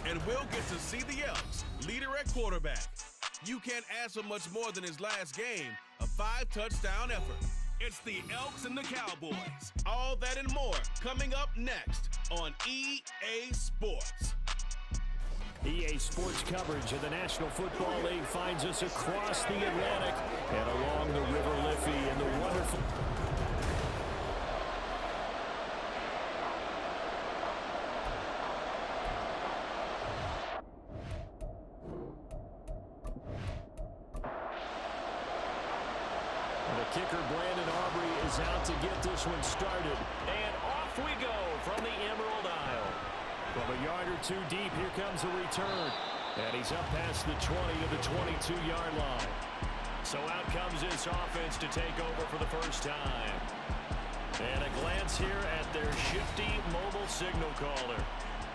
And we'll get to see the Elks, leader at quarterback. You can't ask for much more than his last game, a 5-touchdown effort. It's the Elks and the Cowboys. All that and more coming up next on EA Sports. EA Sports coverage of the National Football League finds us across the Atlantic and along the River Liffey in the wonderful... The kicker, Brandon Aubrey, is out to get this one started. And off we go from the Emerald Isle. From a yard or two deep, here comes a return. And he's up past the 20 to the 22-yard line. So out comes this offense to take over for the first time. And a glance here at their shifty mobile signal caller.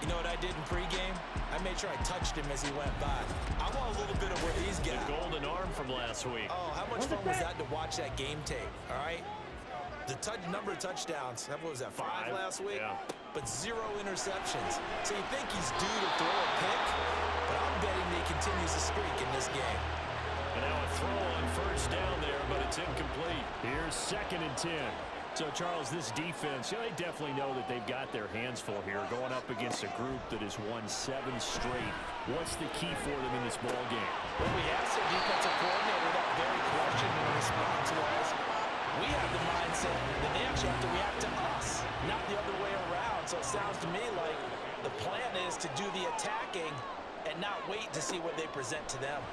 You know what I did in pregame? I made sure I touched him as he went by. I want a little bit of where he's got. The golden arm from last week. Oh, how much fun was that to watch that game tape, all right? The number of touchdowns, what was that, 5 last week? Yeah. But 0 interceptions. So you think he's due to throw a pick, but I'm betting he continues the streak in this game. And now a throw on first down there, but it's incomplete. Here's 2nd and 10. So, Charles, this defense, they definitely know that they've got their hands full here, going up against a group that has won 7 straight. What's the key for them in this ball game? Well, we asked their defensive coordinator that very question, and the response was, we have the mindset that they actually have to react to us, not the other way around. So it sounds to me like the plan is to do the attacking and not wait to see what they present to them.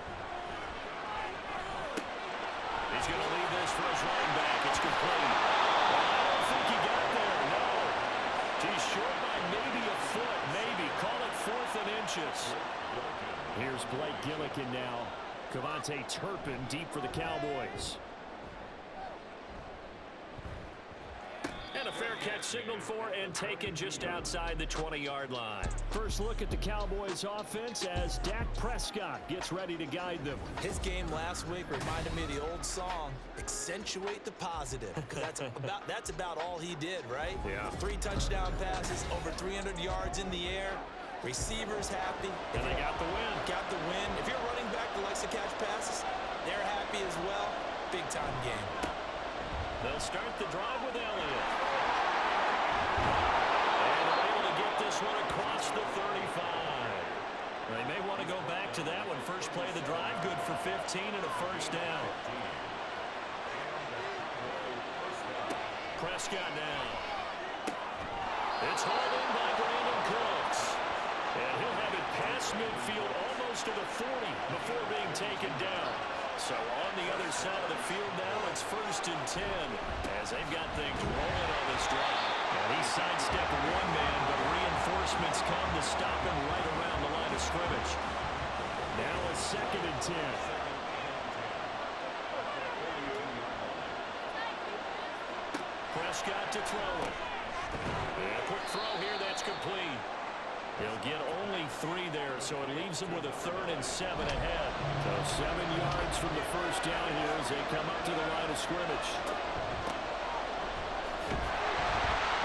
He's going to leave this for his running back. It's complete. I don't think he got there, no. He's short by maybe a foot, maybe. Call it 4th and inches. Here's Blake Gillikin now. Cavante Turpin deep for the Cowboys. And a fair catch signaled for and taken just outside the 20-yard line. First look at the Cowboys offense as Dak Prescott gets ready to guide them. His game last week reminded me of the old song, Accentuate the Positive. Because that's about all he did, right? Yeah. 3 touchdown passes, over 300 yards in the air. Receivers happy. And they got the win. Got the win. If you're running back that likes to catch passes, they're happy as well. Big-time game. They'll start the drive with Elliott. And they're able to get this one across the 35. They may want to go back to that one. First play of the drive, good for 15 and a first down. Prescott now. It's hauled in by Brandon Cooks. And he'll have it past midfield almost to the 40 before being taken down. So on the other side of the field now, it's 1st and 10 as they've got things rolling on this drive. And he sidestepped one man, but reinforcements come to stop him right around the line of scrimmage. Now a 2nd and 10. Prescott to throw it. And a quick throw here, that's complete. He'll get only 3 there, so it leaves him with a 3rd and 7 ahead. So 7 yards from the first down here as they come up to the line of scrimmage.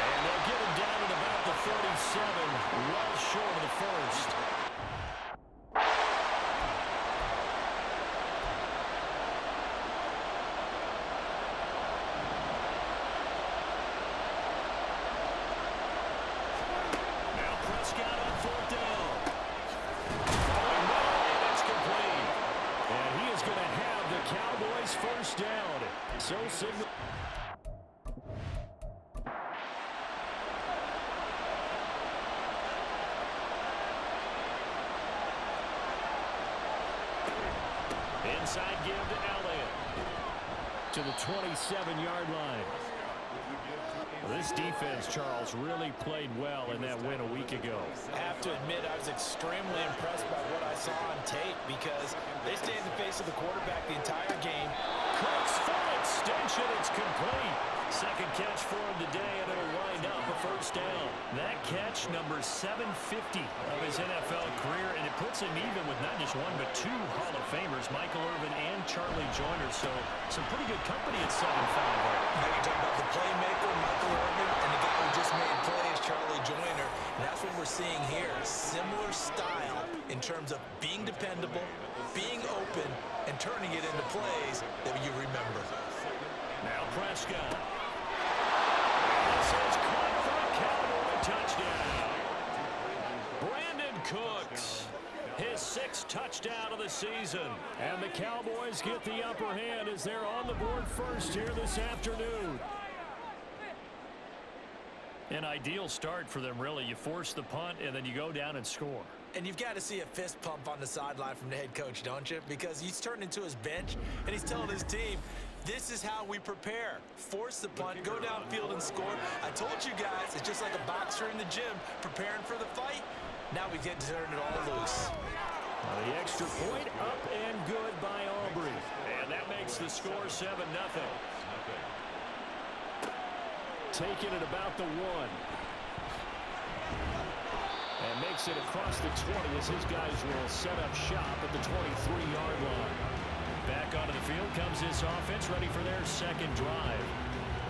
And they'll get him down at about the 37, well short of the first. First down. So signal. Inside give to Elliott. To the 27-yard line. Well, this defense, Charles, really played well in that win a week ago. I have to admit, I was extremely impressed by what I saw on tape because they stayed in the face of the quarterback the entire game. Cooks full extension, it's complete. Second catch for him today, and it'll wind up a first down. That catch, number 750 of his NFL career, and it puts him even with not just one, but 2 Hall of Famers, Michael Irvin and Charlie Joyner. So some pretty good company at 7-5. Now you talk about the playmaker, Michael Irvin, and the guy who just made plays, Charlie Joyner. And that's what we're seeing here. Similar style in terms of being dependable, being open, and turning it into plays that you remember. Now Prescott. This is caught for a Cowboy touchdown. Brandon Cooks, his 6th touchdown of the season. And the Cowboys get the upper hand as they're on the board first here this afternoon. An ideal start for them, really. You force the punt, and then you go down and score. And you've got to see a fist pump on the sideline from the head coach, don't you? Because he's turned into his bench, and he's telling his team, this is how we prepare. Force the punt, go downfield and score. I told you guys, it's just like a boxer in the gym preparing for the fight. Now we get to turn it all loose. The extra point up and good by Aubrey. And that makes the score 7-0. Taking it about the 1. And makes it across the 20 as his guys will set up shop at the 23-yard line. Back onto the field comes this offense, ready for their second drive.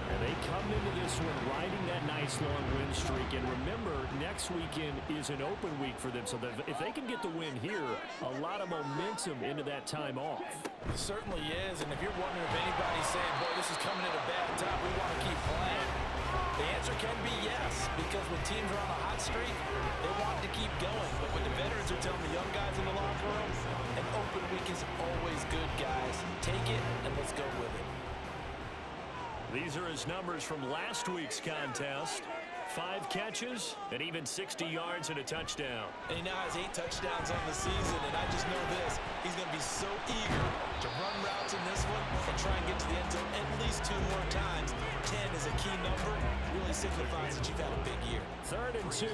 And they come into this one riding that nice long win streak. And remember, next weekend is an open week for them. So if they can get the win here, a lot of momentum into that time off. It certainly is. And if you're wondering if anybody's saying, boy, this is coming at a bad time, we want to keep playing, the answer can be yes. Because when teams are on a hot streak, they want to keep going. But when the veterans are telling the young guys in the locker room, an open week is always good, guys. Take it and let's go with it. These are his numbers from last week's contest. 5 catches and even 60 yards and a touchdown. And he now has 8 touchdowns on the season, and I just know this. He's going to be so eager to run routes in this one and try and get to the end zone at least 2 more times. 10 is a key number. Really signifies that you've had a big year. 3rd and 2.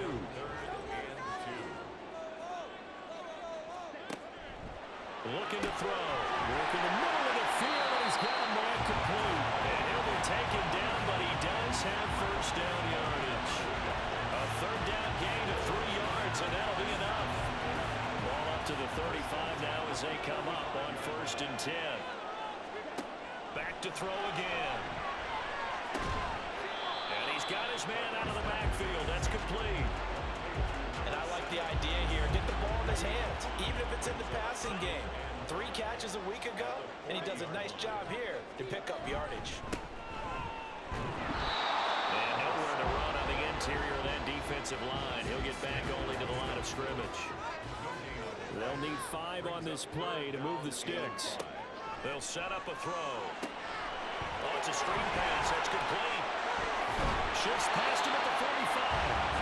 Looking to throw. Working the middle of the field, and he's got a man complete. And he'll be taken down, but he does have first down yardage. A 3rd down gain of 3 yards, and that'll be enough. Ball up to the 35 now as they come up on 1st and 10. Back to throw again. And he's got his man out of the backfield. That's complete. And I like the idea here. Get the ball in his hands, even if it's in the passing game. 3 catches a week ago, and he does a nice job here to pick up yardage. And nowhere to run on the interior of that defensive line. He'll get back only to the line of scrimmage. They'll need 5 on this play to move the sticks. They'll set up a throw. Oh, it's a screen pass. That's complete. Shifts past him at the 45.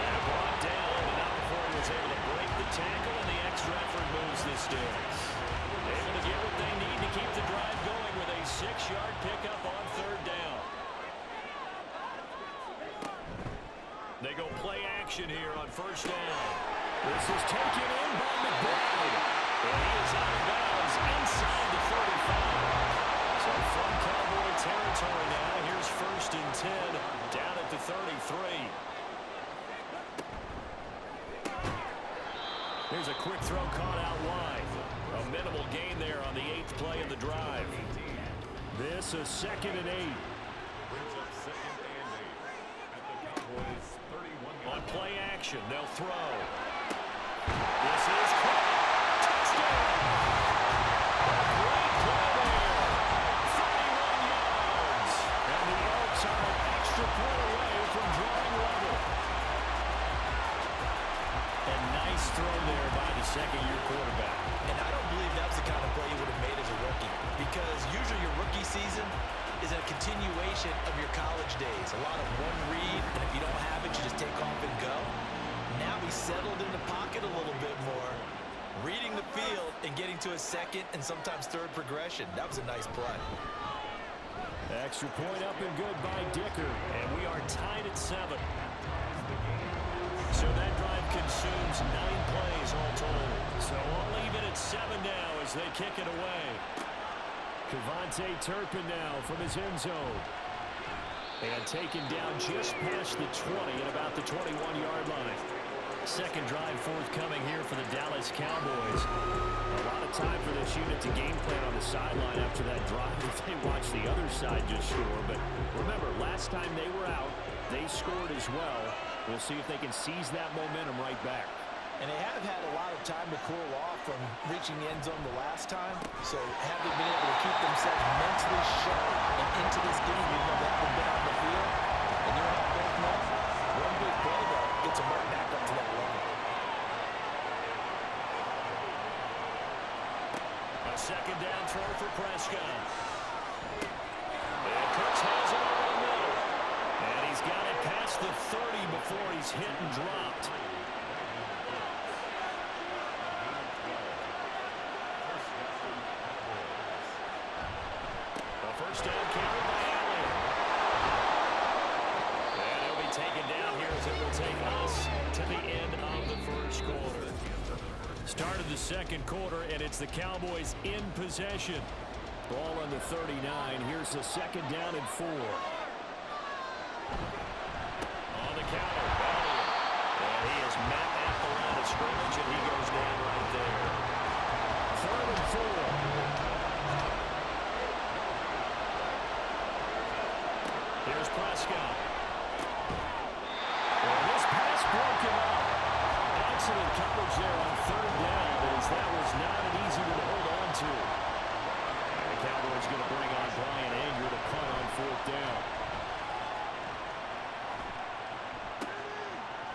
And brought down, but not before he was able to break the tackle, and the extra effort moves the sticks. Able to get what they need to keep the drive going with a 6-yard pickup on 3rd down. They go play action here on 1st down. This is taken in by McBride. And he is out of bounds inside the 45. So from Cowboy territory now, here's 1st and 10 down at the 33. Here's a quick throw caught out wide. A minimal gain there on the 8th play of the drive. This is 2nd and 8. On play action, they'll throw. This is caught. Touchdown! Great play there. 31 yards. And the Elks are an extra point away from drawing level. A nice throw there by the 2nd-year quarterback. And I don't believe that was the kind of play you would have made as a rookie, because usually your rookie season is a continuation of your college days. A lot of one read, and if you don't have it, you just take off and go. Now he's settled in the pocket a little bit more, reading the field and getting to a 2nd and sometimes 3rd progression. That was a nice play. Extra point up and good by Dicker, and we are tied at 7. So that drive consumes 9 plays all told. So we'll leave it at 7 now as they kick it away. Kevontae Turpin now from his end zone. And taken down just past the 20 at about the 21-yard line. 2nd drive forthcoming here for the Dallas Cowboys. A lot of time for this unit to game plan on the sideline after that drive. If they watch the other side just score. But remember, last time they were out, they scored as well. We'll see if they can seize that momentum right back. And they have had a lot of time to cool off from reaching the end zone the last time. So have they been able to keep themselves mentally sharp and into this game, even though they haven't been on the field? And you and I both know, one big play, though, gets them right back up to that level. A second down throw for Prescott. And Cooks has it over the middle. And he's got it past the 30 before he's hit and dropped. First down carry by Allen. And he'll be taken down here as it will take us to the end of the first quarter. Start of the second quarter, and it's the Cowboys in possession. Ball on the 39. Here's the second down and 4. On the counter, Elliott. And he is met at the line of scrimmage, and he goes down right there. 3rd and 4. Here's Prescott. And this pass broken up. Excellent coverage there on 3rd down, as that was not an easy one to hold on to. And the Cowboys going to bring on Brian Anger to punt on 4th down.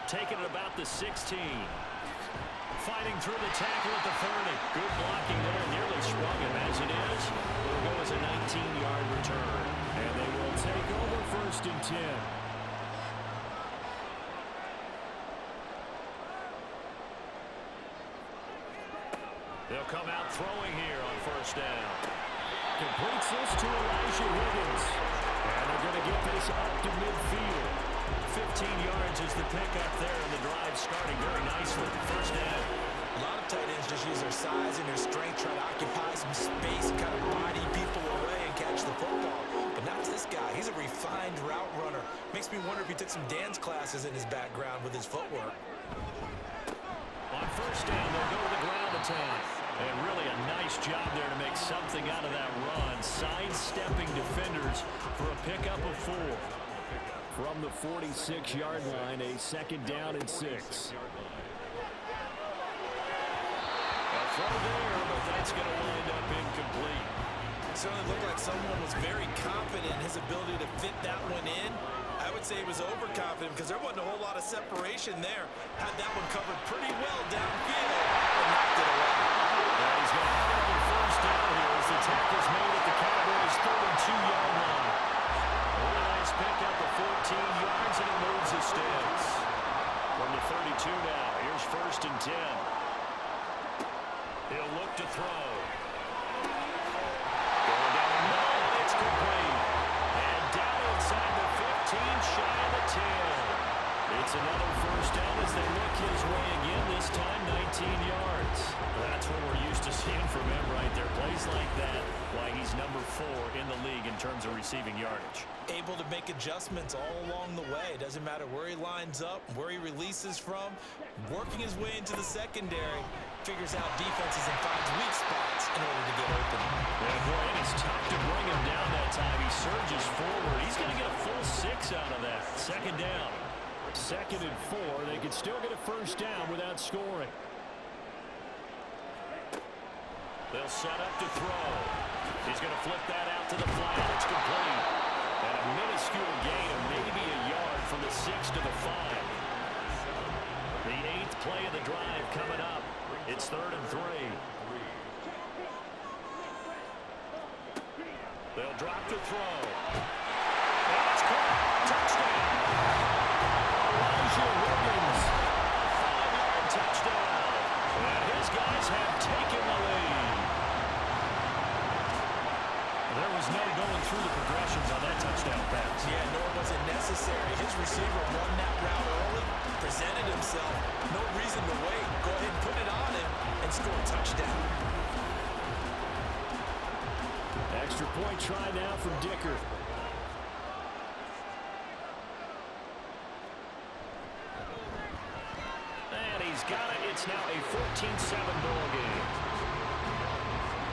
Taking it about the 16. Fighting through the tackle at the 30. Good blocking there. Nearly sprung him as it is. Will go as a 19-yard return. And they will take over 1st and 10. They'll come out throwing here on 1st down. Completes this to Elijah Higgins. And they're going to get this up to midfield. 15 yards is the pickup there, and the drive starting very nicely. 1st down. A lot of tight ends just use their size and their strength, try to occupy some space, kind of body people away and catch the football. But not this guy. He's a refined route runner. Makes me wonder if he took some dance classes in his background with his footwork. On 1st down, they'll go to the ground attack. And really a nice job there to make something out of that run. Sidestepping defenders for a pickup of 4. From the 46-yard line, a 2nd down and 6. A throw there, but that's going to wind up incomplete. It certainly looked like someone was very confident in his ability to fit that one in. I would say he was overconfident because there wasn't a whole lot of separation there. Had that one covered pretty well downfield and knocked it away. Yeah, he's going to have another 1st down here as the tackle's made at the Cowboys' 32-yard line. Really nice pickup of 14 yards, and it moves the sticks. From the 32 now, here's 1st and 10. He'll look to throw. Going down the middle, it's complete. And down inside the 15, shy of the 10. It's another 1st down as they look his way again, this time 19 yards. That's what we're used to seeing from him right there. Plays like that, why he's number 4 in the league in terms of receiving yardage. Able to make adjustments all along the way. Doesn't matter where he lines up, where he releases from. Working his way into the secondary. Figures out defenses and finds weak spots in order to get open. Yeah, boy, and it's tough to bring him down that time. He surges forward. He's going to get a full 6 out of that. 2nd down. 2nd and 4. They could still get a 1st down without scoring. They'll set up to throw. He's going to flip that out to the flat. It's complete. And a minuscule gain of maybe a yard from the 6 to the 5. The 8th play of the drive coming up. It's 3rd and 3. They'll drop to throw. And it's caught. Touchdown. Elijah Higgins. 5-yard touchdown. And his guys have taken the lead. There was no going through the progressions on that touchdown pass. Yeah, nor was it necessary. His receiver won that route early, presented himself. No reason to wait. Go ahead and put it on him and score a touchdown. Extra point try now from Dicker. And he's got it. It's now a 14-7 ball game.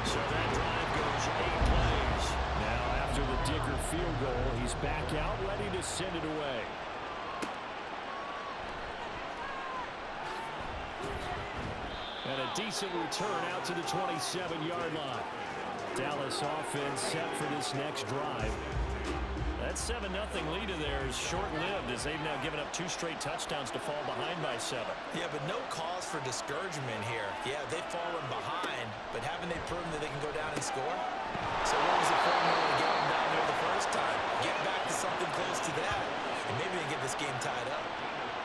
So that drive goes 8 plays. Now after the Dicker field goal, he's back out ready to send it away. And a decent return out to the 27-yard line. Dallas offense set for this next drive. That 7-0 lead of theirs short-lived as they've now given up 2 straight touchdowns to fall behind by 7. Yeah, but no cause for discouragement here. Yeah, they've fallen behind, but haven't they proven that they can go down and score? So what was the formula to get them down there the first time? Get back to something close to that, and maybe they get this game tied up.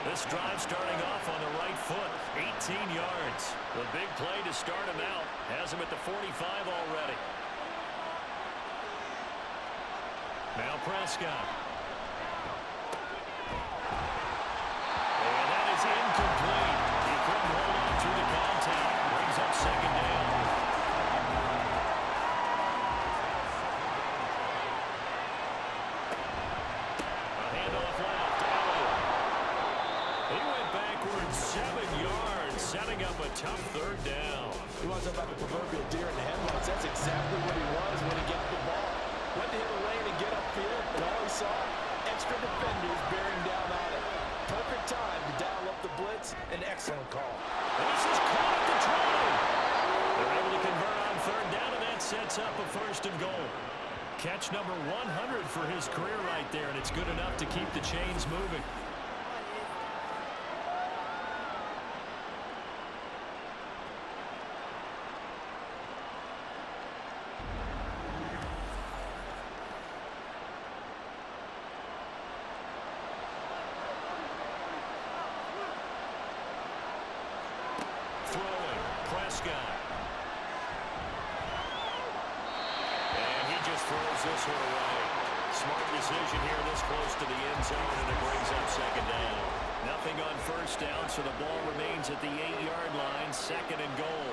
This drive starting off on the right foot, 18 yards. The big play to start him out has him at the 45 already. Now Prescott. And that is incomplete. He couldn't hold on through the contact. Brings up second down. A handoff left. Allen. He went backwards 7 yards, setting up a tough third down. You want to talk about the proverbial deer in the headlights? That's exactly what he was when he got the ball. Went to hit a lane and get upfield, and all he saw, extra defenders bearing down on it. Perfect time to dial up the blitz. An excellent call. And this is caught at the 20. They're able to convert on third down, and that sets up a 1st and goal. Catch number 100 for his career right there, and it's good enough to keep the chains moving. Throwing, Prescott. And he just throws this one away. Smart decision here this close to the end zone, and it brings up second down. Nothing on first down, so the ball remains at the 8-yard line, 2nd and goal.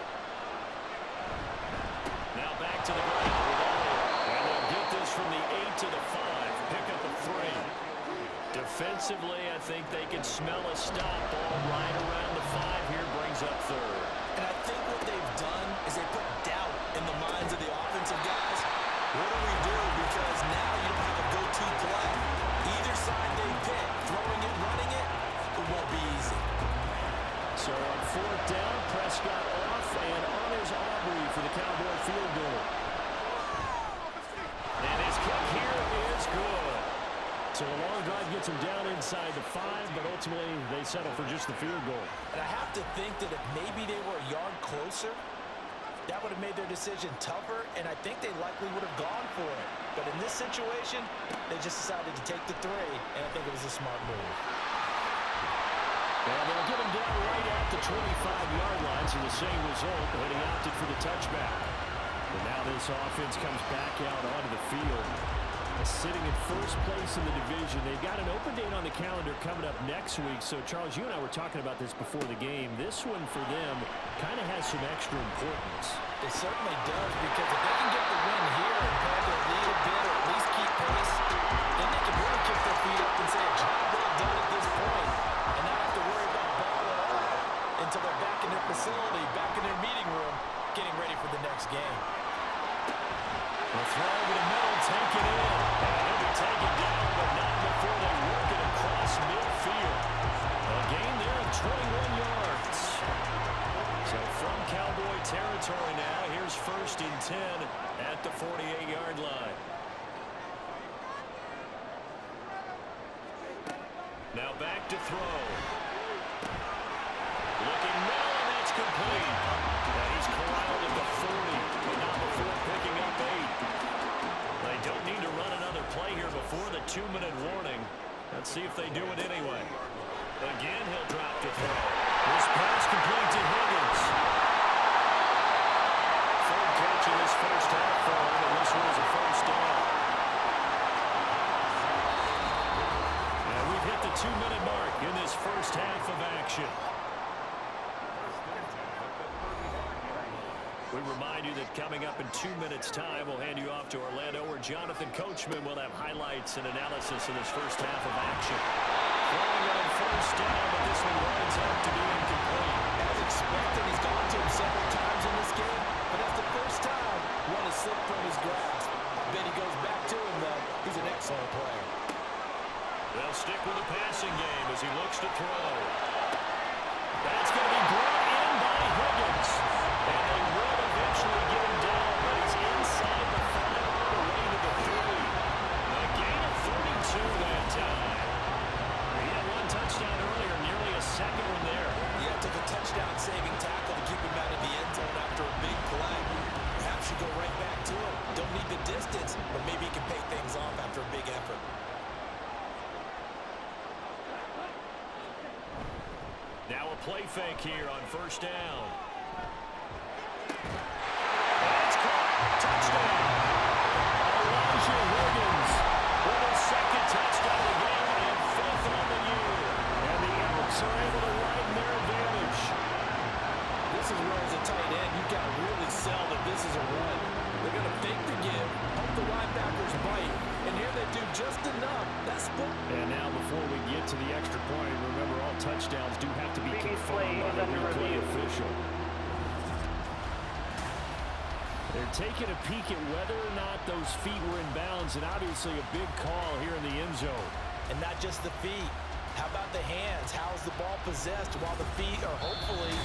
Now back to the ground with Allen. And they'll get this from the 8 to the 5. Pick up a 3. Defensively, I think they can smell a stop. Ball right around the 5 here, brings up 3rd. And I think what they've done is they put doubt in the minds of the offensive guys. What do we do? Because now you don't have a go-to play. Either side they pick, throwing it, running it, it won't be easy. So on 4th down, Prescott off, and on is Aubrey for the Cowboy field goal. And his kick here is good. So a long drive gets him down inside the 5, but ultimately they settle for just the field goal. And I have to think that if maybe they were a yard closer, that would have made their decision tougher, and I think they likely would have gone for it. But in this situation, they just decided to take the 3, and I think it was a smart move. And they'll get him down right at the 25-yard line, so the same result, but he opted for the touchback. And now this offense comes back out onto the field. Sitting in first place in the division. They've got an open date on the calendar coming up next week. So, Charles, you and I were talking about this before the game. This one for them kind of has some extra importance. It certainly does, because if they can get the win here and pad their lead a bit or at least keep pace, then they can really kick their feet up and say, job well done at this point, and not have to worry about ball at all until they're back in their facility, back in their meeting room, getting ready for the next game. The throw over the middle, take it in. And he'll be taken down, but not before they work it across midfield. A gain there of 21 yards. So from Cowboy territory now, here's 1st and 10 at the 48-yard line. Now back to throw. Looking middle, and that's complete. And he's corralled at the 40, but not before picking up 8. They don't need to run another play here before the 2-minute warning. Let's see if they do it anyway. Again, he'll drop to throw. This pass complete to Higgins. 3rd catch in this first half for him, and this one is a 1st down. And we've hit the 2-minute mark in this first half of action. We remind you that coming up in 2 minutes' time, we'll hand you off to Orlando, where Jonathan Coachman will have highlights and analysis in this first half of action. Throwing on 1st down, but this one winds up to be incomplete. As expected, he's gone to him several times in this game, but that's the first time one has slipped from his grasp. Then he goes back to him, though. He's an excellent player. They'll stick with the passing game as he looks to throw. That's going to be brought in by Higgins. first down. That's caught. Touchdown. Elijah Higgins with a second touchdown again and 5th on the year. And the Elks are able to widen their advantage. This is where, as a tight end, you've got to really sell that this is a run. They're going to fake the give, hope the linebackers bite, and here they do just enough. That's split. And now before we get to the extra point, remember all touchdowns do have to be confirmed by the replay official. They're taking a peek at whether or not those feet were in bounds, and obviously a big call here in the end zone. And not just the feet. How about the hands? How is the ball possessed while the feet are hopefully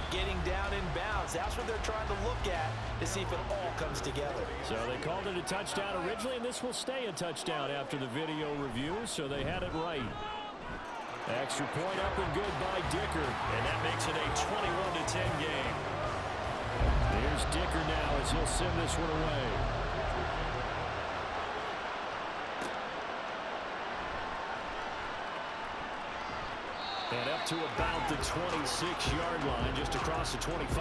getting down in bounds? That's what they're trying to look at to see if it all comes together. So they called it a touchdown originally, and this will stay a touchdown after the video review, so they had it right. Extra point up and good by Dicker, and that makes it a 21-10 game. Here's Dicker now as he'll send this one away. And up to about the 26-yard line, just across the 25.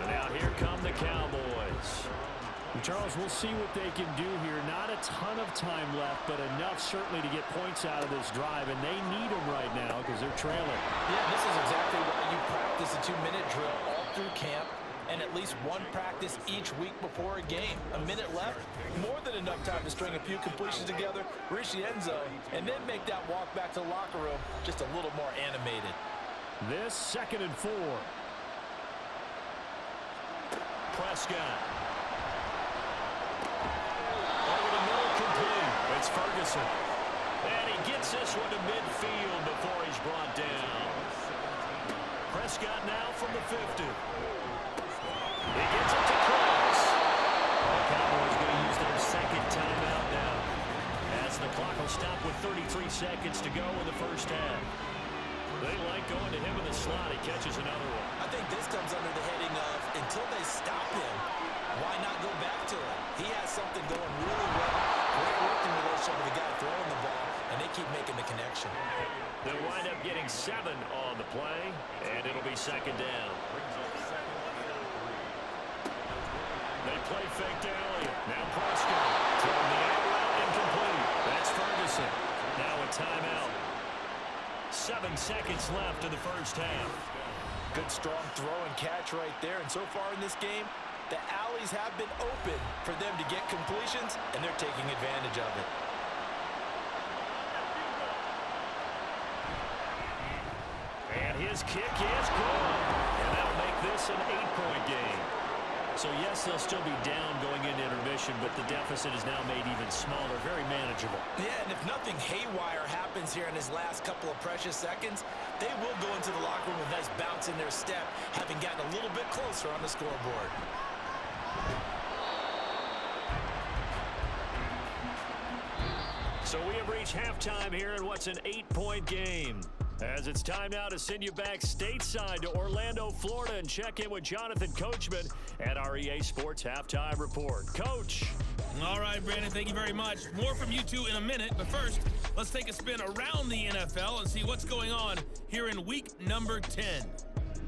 And out here come the Cowboys. And Charles, we'll see what they can do here. Not a ton of time left, but enough certainly to get points out of this drive. And they need them right now because they're trailing. Yeah, this is exactly why you practice a 2-minute drill all through camp, and at least one practice each week before a game. A minute left, more than enough time to string a few completions together, reach the end zone, and then make that walk back to the locker room just a little more animated. This 2nd and 4. Prescott. Over the middle, complete. It's Ferguson. And he gets this one to midfield before he's brought down. Prescott now from the 50. He gets it to Cross. The Cowboys going to use their second timeout now, as the clock will stop with 33 seconds to go in the first half. They like going to him in the slot. He catches another one. I think this comes under the heading of, until they stop him, why not go back to him? He has something going really well. Great working relationship with the guy throwing the ball, and they keep making the connection. They'll wind up getting 7 on the play, and it'll be 2nd down. They play fake to Elliott. Now Prescott throwing the out route incomplete. That's Ferguson. Now a timeout. 7 seconds left in the first half. Good strong throw and catch right there. And so far in this game, the alleys have been open for them to get completions, and they're taking advantage of it. And his kick is good. And that'll make this an 8-point game. So, yes, they'll still be down going into intermission, but the deficit is now made even smaller, very manageable. Yeah, and if nothing haywire happens here in his last couple of precious seconds, they will go into the locker room with a nice bounce in their step, having gotten a little bit closer on the scoreboard. So we have reached halftime here in what's an 8-point game. As it's time now to send you back stateside to Orlando, Florida, and check in with Jonathan Coachman at our EA Sports Halftime Report. Coach. All right, Brandon, thank you very much. More from you two in a minute, but first, let's take a spin around the NFL and see what's going on here in week number 10.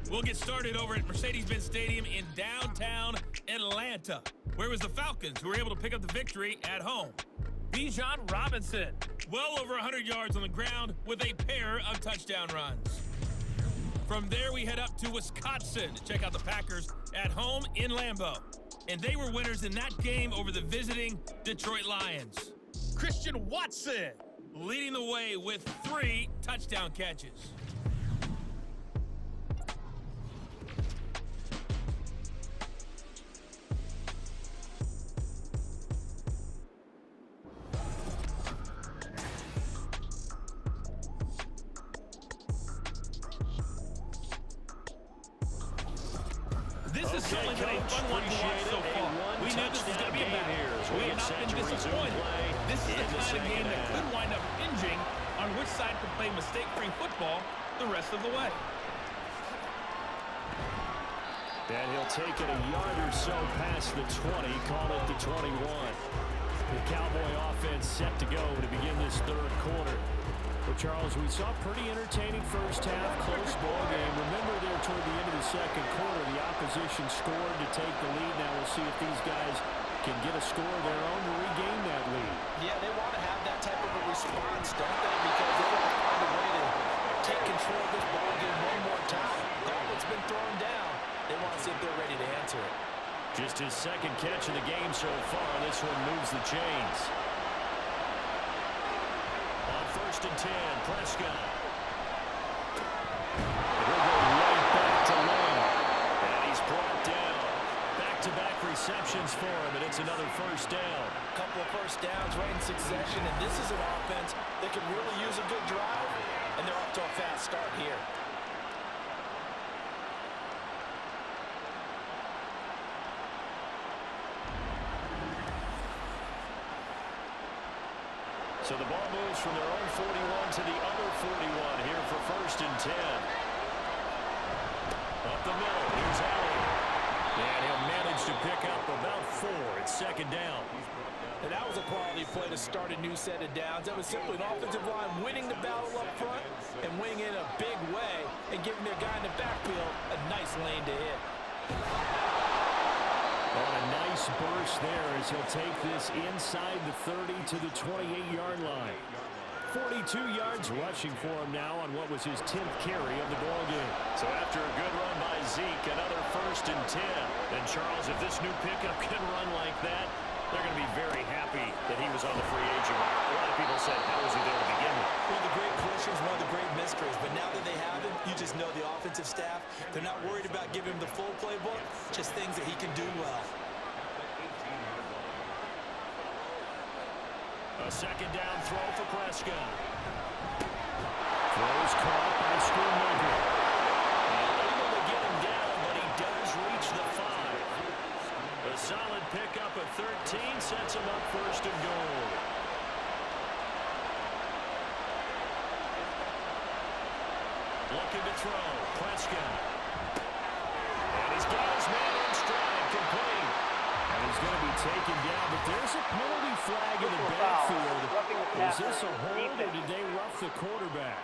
We'll get started over at Mercedes-Benz Stadium in downtown Atlanta, where it was the Falcons who were able to pick up the victory at home. Bijan Robinson, well over 100 yards on the ground with a pair of touchdown runs. From there, we head up to Wisconsin to check out the Packers at home in Lambeau. And they were winners in that game over the visiting Detroit Lions. Christian Watson leading the way with 3 touchdown catches. This is certainly been a fun one to watch so far. We knew this was going to be a battle. We have not been disappointed. This is the kind of game that could wind up hinging on which side can play mistake-free football the rest of the way. And he'll take it a yard or so past the 20, call it the 21. The Cowboy offense set to go to begin this third quarter. Well, Charles, we saw pretty entertaining first half, close ball game. Remember there toward the end of the second quarter, the opposition scored to take the lead. Now we'll see if these guys can get a score of their own to regain that lead. Yeah, they want to have that type of a response, don't they? Because they want to find a way to take control of this ball game one more time. Gauntlet's been thrown down. They want to see if they're ready to answer it. Just his second catch of the game so far. This one moves the chains. On 1st and 10, Prescott. He'll go right back to Lane. And he's brought down. Back-to-back receptions for him, and it's another first down. A couple of first downs right in succession, and this is an offense that can really use a good drive, and they're off to a fast start here. So the ball moves from their own 41 to the other 41 here for 1st and 10. Up the middle, here's Allen. And he'll manage to pick up about 4. It's 2nd down. And that was a quality play to start a new set of downs. That was simply an offensive line winning the battle up front and winning in a big way and giving their guy in the backfield a nice lane to hit. On a nice burst there as he'll take this inside the 30 to the 28-yard line. 42 yards rushing for him now on what was his 10th carry of the ballgame. So after a good run by Zeke, another 1st and 10. And Charles, if this new pickup can run like that, they're going to be very happy that he was on the free agent market. A lot of people said, how was he there to begin with? One of the great questions, one of the great mysteries. But now that they have him, you just know the offensive staff, they're not worried about giving him the full playbook, just things that he can do well. A 2nd down throw for Prescott. Throws caught by Schoonmaker. Unable to get him down, but he does reach the 5. A solid pickup at 13 sets him up 1st and goal. Looking to throw. Prescott. And he's got his man in stride, complete. And he's going to be taken down, but there's a penalty flag in the backfield. Is this a hold or did they rough the quarterback?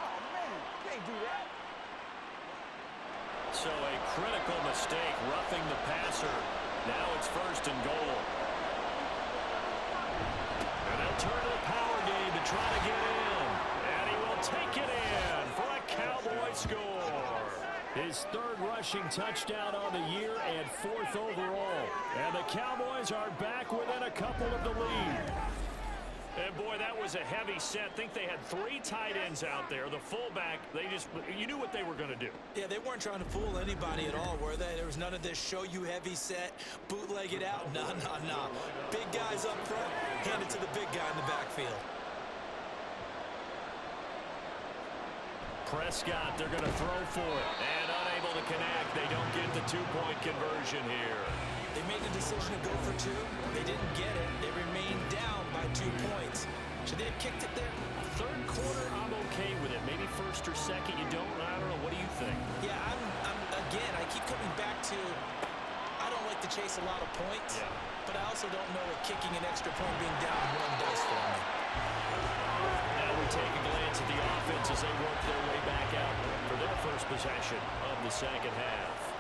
So a critical mistake, roughing the passer. Now it's 1st and goal. And they'll turn to the power game to try to get in. And he will take it in for a Cowboy score. His 3rd rushing touchdown on the year and 4th overall. And the Cowboys are back within a couple of the lead. And boy, that was a heavy set. I think they had 3 tight ends out there. The fullback, you knew what they were going to do. Yeah, they weren't trying to fool anybody at all, were they? There was none of this show you heavy set, bootleg it out. No. Big guys up front, hand it to the big guy in the backfield. Prescott, they're going to throw for it. And unable to connect. They don't get the 2-point conversion here. They made the decision to go for 2. They didn't get it. They remained down by 2 points. Should they have kicked it there? 3rd quarter, I'm okay with it. Maybe 1st or 2nd, you don't. I don't know. What do you think? Yeah, again, I keep coming back to, I don't like to chase a lot of points, but I also don't know what kicking an extra point being down 1 does for me. Now we take a glance at the offense as they work their way back out for their first possession of the second half.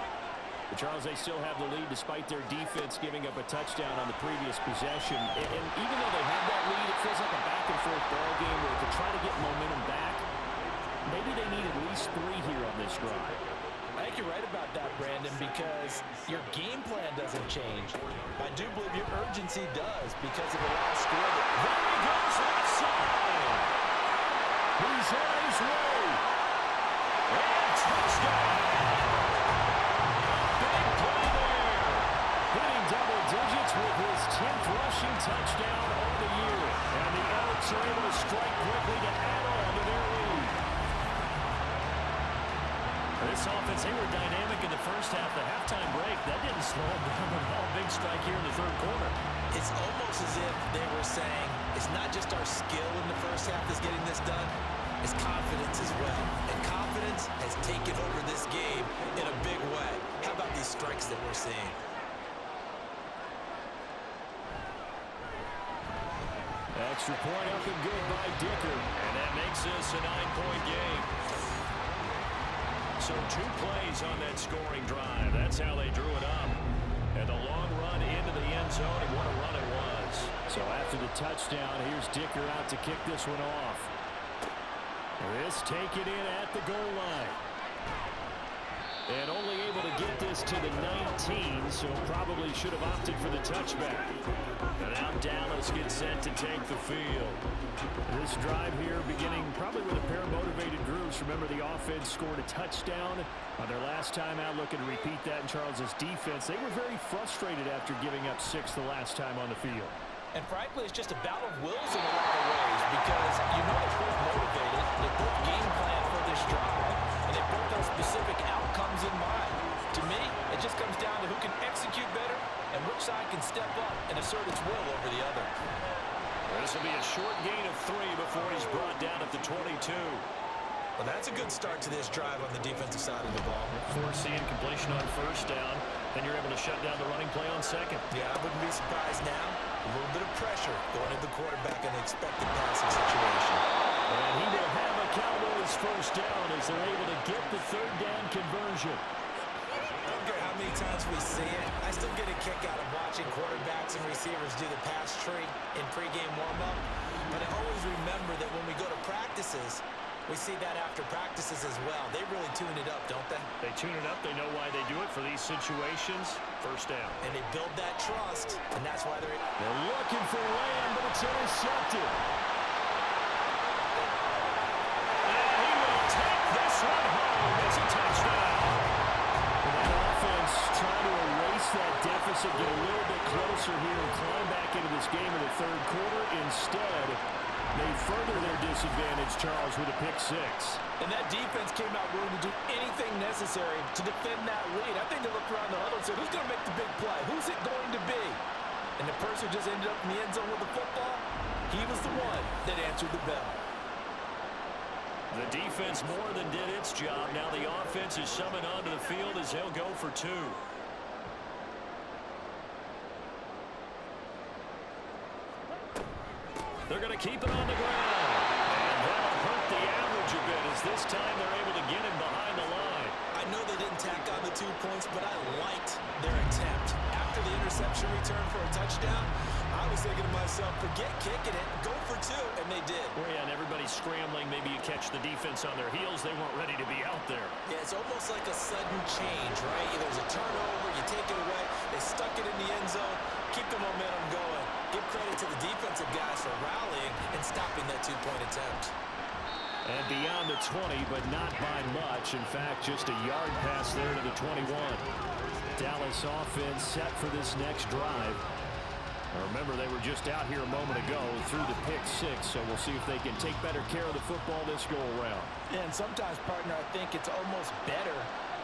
But Charles, they still have the lead despite their defense giving up a touchdown on the previous possession. And even though they have that lead, it feels like a back-and-forth ball game where to try to get momentum back, maybe they need at least 3 here on this drive. I think you're right about that, Brandon, because your game plan doesn't change. I do believe your urgency does because of the last score. There he goes left side. He's on his way. And touchdown. Big play there. Hitting double digits with his 10th rushing touchdown of the year. And the Elks are able to strike quickly to add on to their lead. This offense, they were dynamic in the first half. The halftime break, that didn't slow them down at all. Big strike here in the 3rd quarter. It's almost as if they were saying, it's not just our skill in the first half that's getting this done, it's confidence as well. And confidence has taken over this game in a big way. How about these strikes that we're seeing? Extra point up and good by Dicker. And that makes this a 9-point game. So 2 plays on that scoring drive. That's how they drew it up. And the long run into the end zone, and what a run it was. So after the touchdown, here's Dicker out to kick this one off. This taken in at the goal line. And only able to get this to the 19, so probably should have opted for the touchback. And now Dallas gets set to take the field. This drive here beginning probably with a pair of motivated groups. Remember, the offense scored a touchdown on their last time out. Looking to repeat that in Charles's defense. They were very frustrated after giving up 6 the last time on the field. And frankly, it's just a battle of wills in a lot of ways because you know they're both motivated, they both game plan for this drive, and they both have specific outcomes in mind. To me, it just comes down to who can execute better and which side can step up and assert its will over the other. This will be a short gain of 3 before he's brought down at the 22. Well, that's a good start to this drive on the defensive side of the ball. Forcing completion on first down, then you're able to shut down the running play on second. Yeah, I wouldn't be surprised now. A little bit of pressure going at the quarterback in the expected passing situation. And he will have a Cowboys first down as they're able to get the 3rd down conversion. I don't care how many times we see it. I still get a kick out of watching quarterbacks and receivers do the pass tree in pregame warm-up. But I always remember that when we go to practices, we see that after practices as well. They really tune it up, don't they? They tune it up. They know why they do it for these situations. First down. And they build that trust, and that's why they're looking for Lamb, but it's intercepted. And he will take this one home. It's a touchdown. And that offense trying to erase that deficit, get a little bit closer here and climb back into this game in the 3rd quarter. Instead, they further their disadvantage, Charles, with a pick 6. And that defense came out willing to do anything necessary to defend that lead. I think they looked around the huddle and said, who's going to make the big play? Who's it going to be? And the person who just ended up in the end zone with the football, he was the one that answered the bell. The defense more than did its job. Now the offense is summoned onto the field as they'll go for 2. They're going to keep it on the ground. And that'll hurt the average a bit as this time they're able to get him behind the line. I know they didn't tack on the 2 points, but I liked their attempt. After the interception return for a touchdown, I was thinking to myself, forget kicking it, go for 2, and they did. Well, yeah, and everybody's scrambling. Maybe you catch the defense on their heels. They weren't ready to be out there. Yeah, it's almost like a sudden change, right? There's a turnover, you take it away, they stuck it in the end zone, keep the momentum going. Give credit to the defensive guys for rallying and stopping that 2-point attempt. And beyond the 20, but not by much. In fact, just a yard pass there to the 21. Dallas offense set for this next drive. Remember, they were just out here a moment ago through the pick 6, so we'll see if they can take better care of the football this go-around. And sometimes, partner, I think it's almost better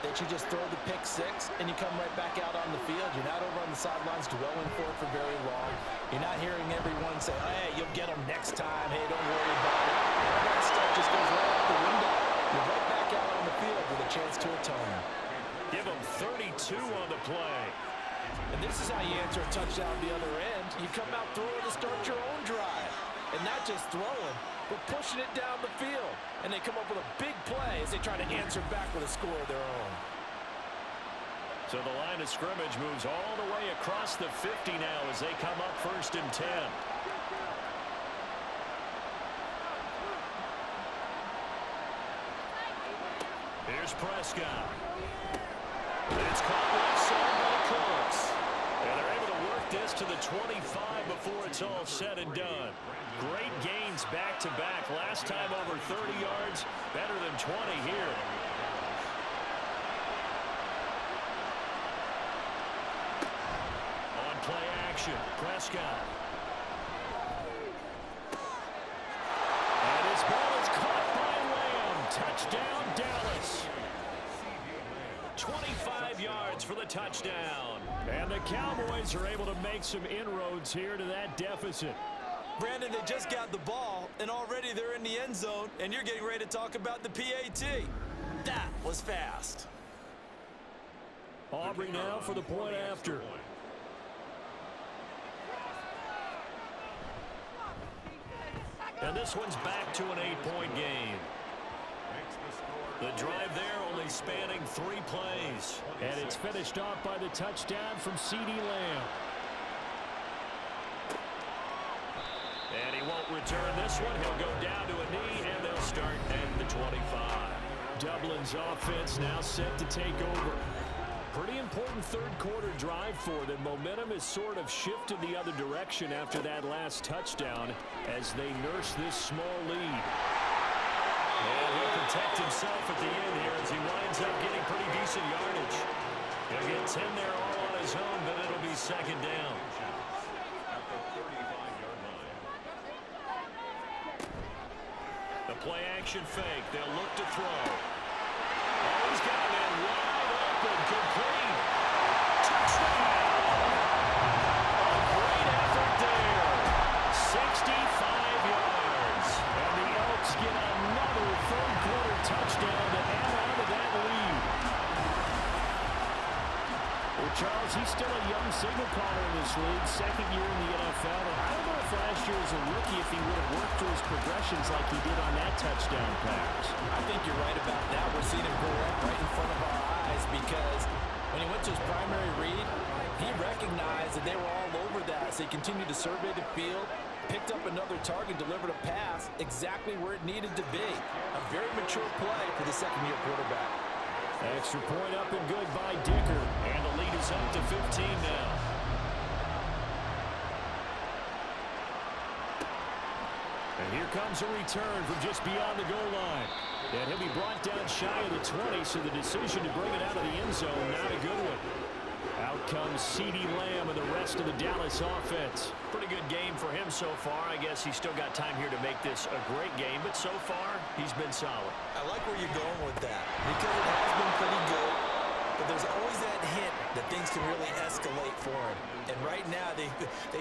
that you just throw the pick 6 and you come right back out on the field. You're not over on the sidelines dwelling for it for very long. You're not hearing everyone say, hey, you'll get them next time. Hey, don't worry about it. All that stuff just goes right out the window. You're right back out on the field with a chance to atone. Give them 32 on the play. And this is how you answer a touchdown at the other end. You come out throwing to start your own drive. And not just throwing, but pushing it down the field. And they come up with a big play as they try to answer back with a score of their own. So the line of scrimmage moves all the way across the 50 now as they come up 1st and 10. Here's Prescott. It's caught left side by Cooks. And they're able to work this to the 25 before it's all said and done. Great gains back-to-back. Last time over 30 yards, better than 20 here. On play action, Prescott. And his ball is caught by Lamb. Touchdown, Dallas. 25 yards for the touchdown. And the Cowboys are able to make some inroads here to that deficit. Brandon, they just got the ball, and already they're in the end zone, and you're getting ready to talk about the PAT. That was fast. Aubrey now for the point after. And this one's back to an 8-point game. The drive there only spanning 3 plays. And it's finished off by the touchdown from CeeDee Lamb. And he won't return this one. He'll go down to a knee, and they'll start at the 25. Dublin's offense now set to take over. Pretty important third-quarter drive for them. Momentum has sort of shifted the other direction after that last touchdown as they nurse this small lead. And he'll protect himself at the end here as he winds up getting pretty decent yardage. He'll get 10 there all on his own, but it'll be second down. The play-action fake. They'll look to throw. Oh, he's got a man wide open. Complete. Touchdown. A great effort there. 65 yards. And the Elks get another third-quarter touchdown to add on to that lead. Well, Charles, he's still a young signal caller in this league, second year in the NFL. And I don't know if last year as a rookie if he would have worked through his progressions like he did on that touchdown pass. I think you're right about that. We're seeing him grow up right in front of our eyes because when he went to his primary read, he recognized that they were all over that. So he continued to survey the field, picked up another target, delivered a pass exactly where it needed to be. A very mature play for the second-year quarterback. Extra point up and good by Dicker. And the lead is up to 15 now. And here comes a return from just beyond the goal line. And he'll be brought down shy of the 20, so the decision to bring it out of the end zone, not a good one. Out comes CeeDee Lamb and the rest of the Dallas offense. Pretty good game for him so far. I guess he's still got time here to make this a great game, but so far, he's been solid. I like where you're going with that because it has been pretty good, but there's always that hint that things can really escalate for him. And right now, they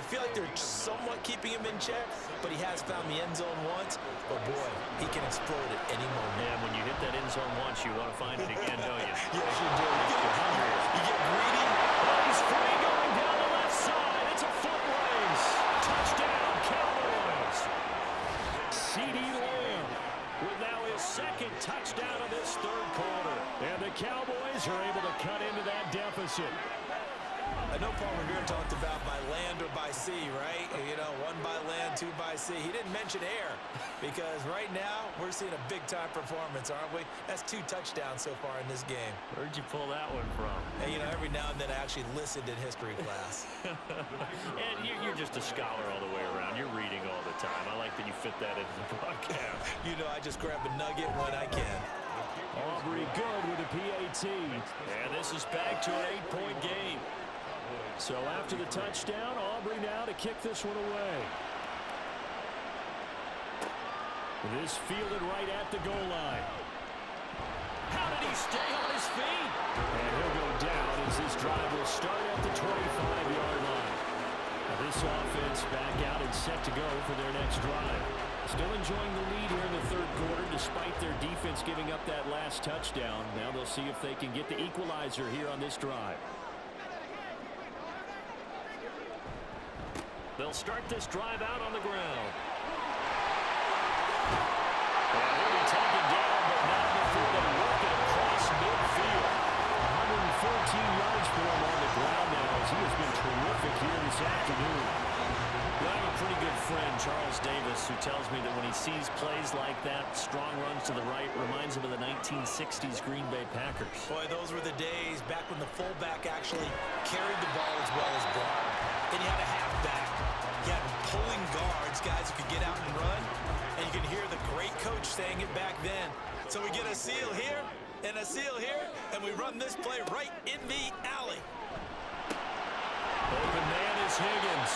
feel like they're somewhat keeping him in check, but he has found the end zone once. But, boy, he can explode at any moment. And when you hit that end zone once, you want to find it again, don't you? Yes, you do. You get greedy. Oh, he's free going down the left side. It's a foot race. Touchdown, Cowboys. CeeDee Lamb With now his second touchdown of this third quarter. and the Cowboys are able to cut into that deficit. I know Paul Revere talked about by land or by sea, right? You know, 1 by land, 2 by sea. He didn't mention air because right now we're seeing a big-time performance, aren't we? That's 2 touchdowns so far in this game. Where'd you pull that one from? Hey, you know, every now and then I actually listened in history class. And you're just a scholar all the way around. You're reading all the time. I like that you fit that into the broadcast. You know, I just grab a nugget when I can. Aubrey good with a PAT. And this is back to an 8-point game. So after the touchdown, Aubrey now to kick this one away. This fielded right at the goal line. How did he stay on his feet? And he'll go down as this drive will start at the 25-yard line. Now this offense back out and set to go for their next drive. Still enjoying the lead here in the third quarter despite their defense giving up that last touchdown. Now they'll see if they can get the equalizer here on this drive. They'll start this drive out on the ground. And he'll be taken down, but not before they work it across midfield. 114 yards for him on the ground now as he has been terrific here this afternoon. Well, I have a pretty good friend, Charles Davis, who tells me that when he sees plays like that, strong runs to the right, reminds him of the 1960s Green Bay Packers. Boy, those were the days back when the fullback actually carried the ball as well as blocked. Then you had a halfback. You had pulling guards, guys who could get out and run. And you can hear the great coach saying it back then. So we get a seal here and a seal here, and we run this play right in the alley. Open man is Higgins.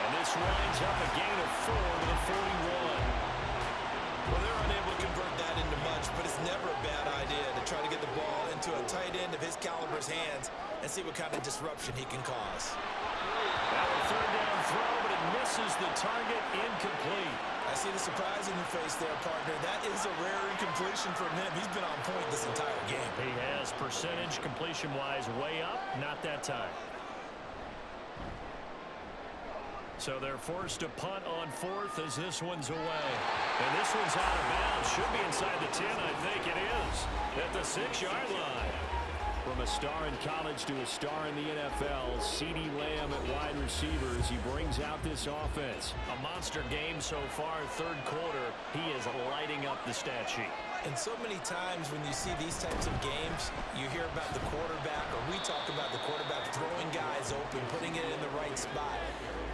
And this winds up a gain of 4 to the 41. Well, they're unable to convert that into much, but it's never a bad idea to try to get the ball into a tight end of his caliber's hands and see what kind of disruption he can cause. Now a third down throw, but it misses the target, incomplete. I see the surprise in your face there, partner. That is a rare incompletion from him. He's been on point this entire game. He has percentage completion-wise way up, not that time. So they're forced to punt on fourth as this one's away. And this one's out of bounds. Should be inside the 10, I think it is. At the 6-yard line. From a star in college to a star in the NFL, CeeDee Lamb at wide receiver as he brings out this offense. A monster game so far, third quarter. He is lighting up the stat sheet. And so many times when you see these types of games, you hear about the quarterback, or we talk about the quarterback throwing guys open, putting it in the right spot.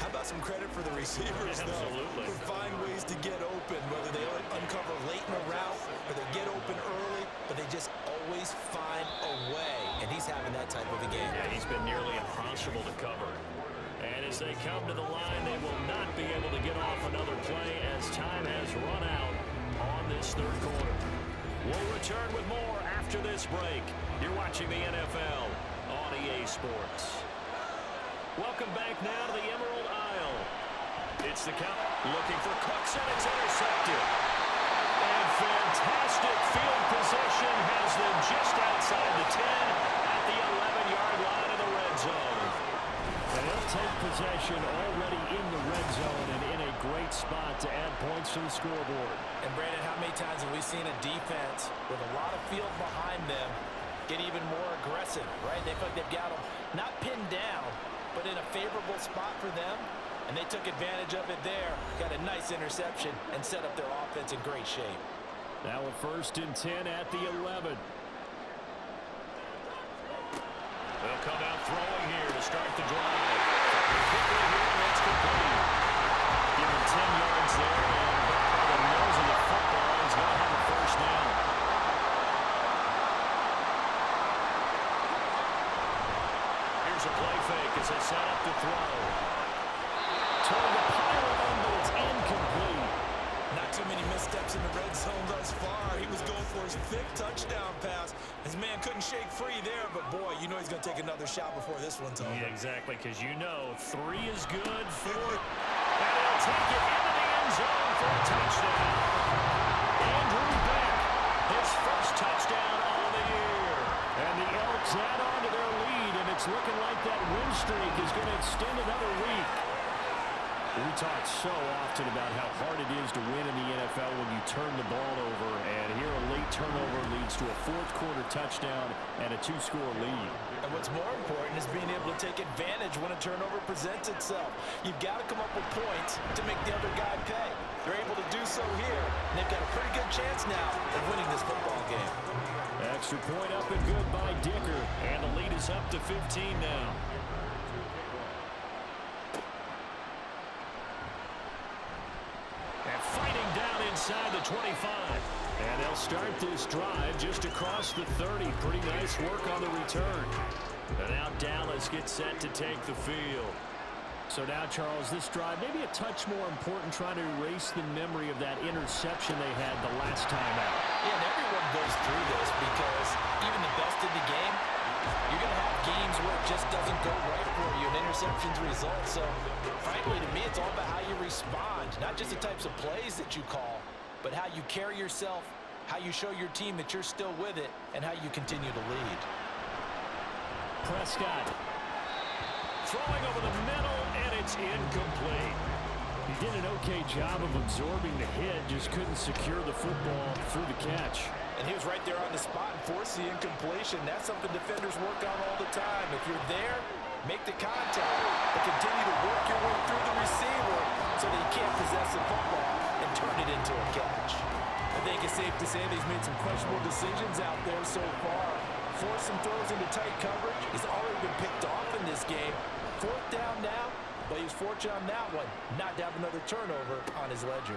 How about some credit for the receivers, Absolutely. Who find ways to get open, whether they uncover late in a route or they get open early, but they just always find a way. And he's having that type of a game. Yeah, he's been nearly impossible to cover. And as they come to the line, they will not be able to get off another play as time has run out on this third quarter. We'll return with more after this break. You're watching the NFL on EA Sports. Welcome back now to the Emerald Isle. It's the count. Looking for Cooks, and it's intercepted. And fantastic field position has them just outside the 10 at the 11-yard line of the red zone. And they'll take possession already in the red zone and in a great spot to add points to the scoreboard. And Brandon, how many times have we seen a defense with a lot of field behind them get even more aggressive, right? They feel like they've got them not pinned down, but in a favorable spot for them, and they took advantage of it there, got a nice interception, and set up their offense in great shape. Now a 1st and 10 at the 11. They'll come out throwing here to start the drive. Quickly here, and it's complete. Give him 10 yards there, and by the nose of the football, he's going to have a first down. Here's a play fake as they set up to throw. Toward the pylon, but it's incomplete. Not too many missteps in the red zone thus far. He was going for his 5th touchdown pass. His man couldn't shake free there, but boy, you know he's going to take another shot before this one's over. Yeah, exactly, because you know 3 is good, 4, and he'll take it into the end zone for a touchdown. Andrew Beck, his first touchdown on the year. And the Elks add on to their lead, and it's looking like that win streak is going to extend another week. We talk so often about how hard it is to win in the NFL when you turn the ball over, and here a late turnover leads to a 4th quarter touchdown and a 2-score lead. And what's more important is being able to take advantage when a turnover presents itself. You've got to come up with points to make the other guy pay. They're able to do so here, and they've got a pretty good chance now of winning this football game. Extra point up and good by Dicker, And the lead is up to 15 now. And fighting down inside the 25. and they'll start this drive just across the 30. Pretty nice work on the return. And now Dallas gets set to take the field. So now, Charles, this drive maybe a touch more important, trying to erase the memory of that interception they had the last time out. Yeah, and everyone goes through this because even the best in the game, you're going to have games where it just doesn't go right for you, and interceptions result. So, frankly, to me, it's all about how you respond, not just the types of plays that you call, but how you carry yourself, how you show your team that you're still with it, and how you continue to lead. Prescott. Throwing over the middle, and it's incomplete. He did an okay job of absorbing the hit, just couldn't secure the football through the catch. And he was right there on the spot and forced the incompletion. That's something defenders work on all the time. If you're there, make the contact, but continue to work your way through the receiver so that you can't possess the football and turn it into a catch. I think it's safe to say that he's made some questionable decisions out there so far. Forced some throws into tight coverage. He's already been picked off in this game. 4th down now, but he was fortunate on that one not to have another turnover on his ledger.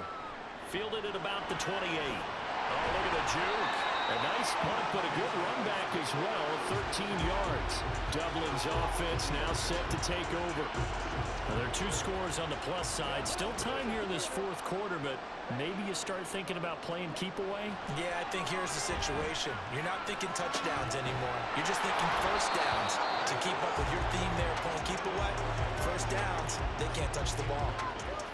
Fielded at about the 28. Oh, look at the juke. A nice punt, but a good run back as well, 13 yards. Dublin's offense now set to take over. Well, there are 2 scores on the plus side. Still time here in this 4th quarter, but maybe you start thinking about playing keep away? Yeah, I think here's the situation. You're not thinking touchdowns anymore. You're just thinking first downs. To keep up with your theme there, playing keep away, first downs, they can't touch the ball.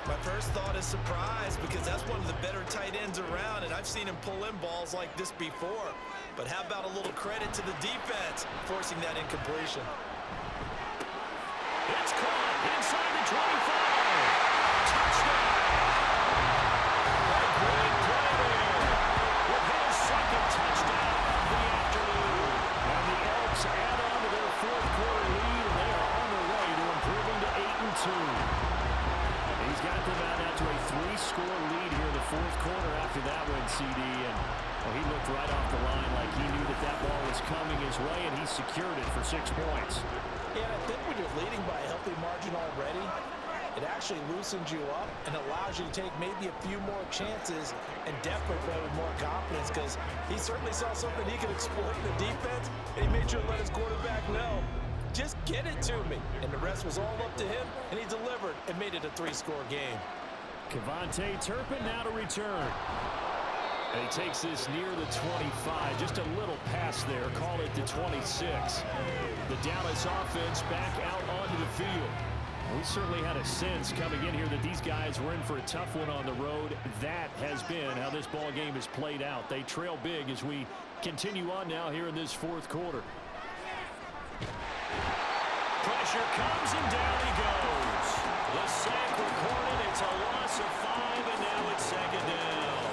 My first thought is surprise, because that's one of the better tight ends around, and I've seen him pull in balls like this before. But how about a little credit to the defense forcing that incompletion? It's caught inside the 25. after that one, CD, and well, he looked right off the line like he knew that that ball was coming his way, and he secured it for 6 points. Yeah, I think when you're leading by a healthy margin already, it actually loosens you up and allows you to take maybe a few more chances and definitely play with more confidence, because he certainly saw something he could exploit in the defense, and he made sure to let his quarterback know, just get it to me. And the rest was all up to him, and he delivered and made it a 3-score game. Kevontae Turpin now to return. And he takes this near the 25. Just a little pass there. Call it the 26. The Dallas offense back out onto the field. We certainly had a sense coming in here that these guys were in for a tough one on the road. That has been how this ball game has played out. They trail big as we continue on now here in this fourth quarter. Pressure comes and down he goes. The sack recorded. It's a loss of 5, and now it's second down.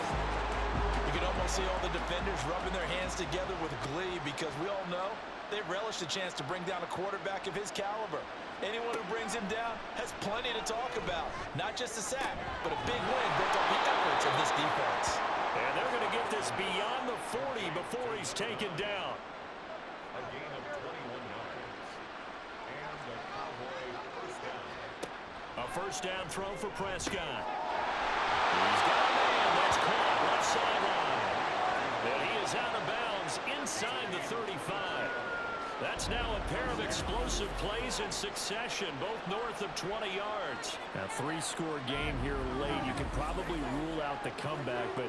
You can almost see all the defenders rubbing their hands together with glee, because we all know they relish the chance to bring down a quarterback of his caliber. Anyone who brings him down has plenty to talk about. Not just a sack, but a big win built on the efforts of this defense. And they're going to get this beyond the 40 before he's taken down. A gain of 21 yards. And the Cowboy first down. A first down throw for Prescott. He's got a man that's caught left sideline. And he is out of bounds inside the 35. That's now a pair of explosive plays in succession, both north of 20 yards. A 3-score game here late. You can probably rule out the comeback, but